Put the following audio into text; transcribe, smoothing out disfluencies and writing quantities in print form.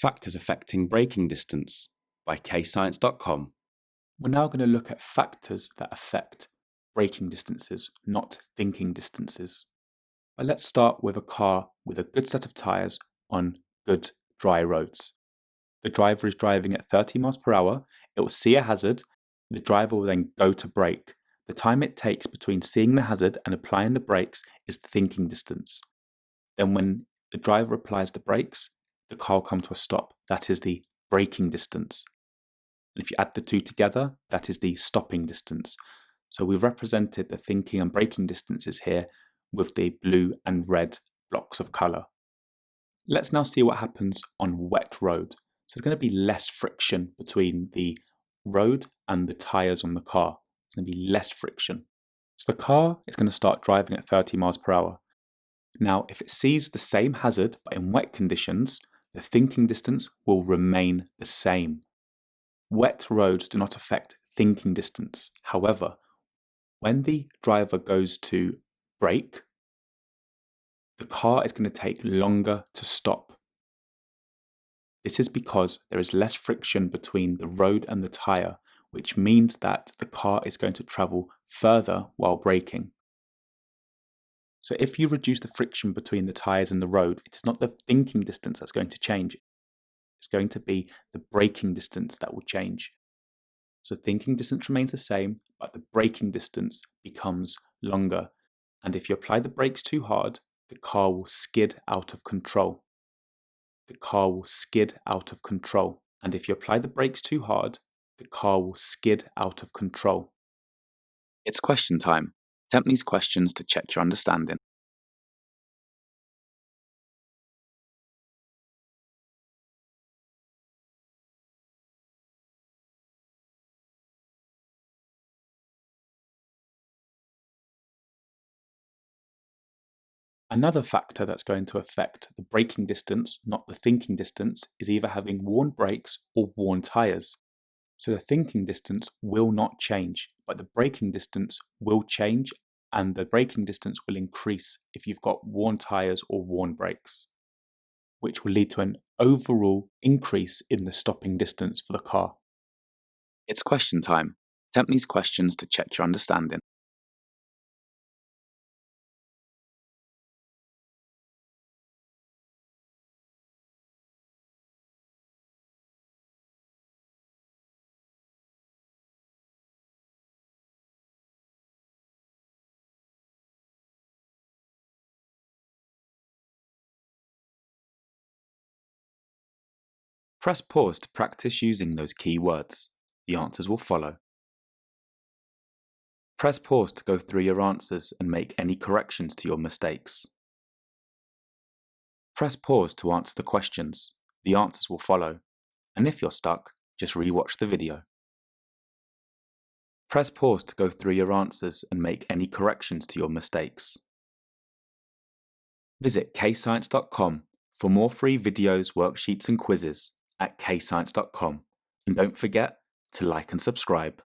Factors Affecting Braking Distance by KayScience.com. We're now going to look at factors that affect braking distances, not thinking distances. But let's start with a car with a good set of tyres on good dry roads. The driver is driving at 30 miles per hour. It will see a hazard. The driver will then go to brake. The time it takes between seeing the hazard and applying the brakes is the thinking distance. Then when the driver applies the brakes, the car will come to a stop. That is the braking distance. And if you add the two together, that is the stopping distance. So we've represented the thinking and braking distances here with the blue and red blocks of colour. Let's now see what happens on wet road. So there's going to be less friction between the road and the tyres on the car. It's going to be less friction. So the car is going to start driving at 30 miles per hour. Now, if it sees the same hazard but in wet conditions, the thinking distance will remain the same. Wet roads do not affect thinking distance. However, when the driver goes to brake, the car is going to take longer to stop. This is because there is less friction between the road and the tyre, which means that the car is going to travel further while braking. So if you reduce the friction between the tyres and the road, it is not the thinking distance that's going to change. It's going to be the braking distance that will change. So thinking distance remains the same, but the braking distance becomes longer. And if you apply the brakes too hard, the car will skid out of control. The car will skid out of control. And if you apply the brakes too hard, the car will skid out of control. It's question time. Attempt these questions to check your understanding. Another factor that's going to affect the braking distance, not the thinking distance, is either having worn brakes or worn tyres. So the thinking distance will not change, but the braking distance will change, and the braking distance will increase if you've got worn tyres or worn brakes, which will lead to an overall increase in the stopping distance for the car. It's question time. Attempt these questions to check your understanding. Press pause to practice using those key words. The answers will follow. Press pause to go through your answers and make any corrections to your mistakes. Press pause to answer the questions. The answers will follow. And if you're stuck, just re-watch the video. Press pause to go through your answers and make any corrections to your mistakes. Visit KayScience.com for more free videos, worksheets and quizzes at KayScience.com. And don't forget to like and subscribe.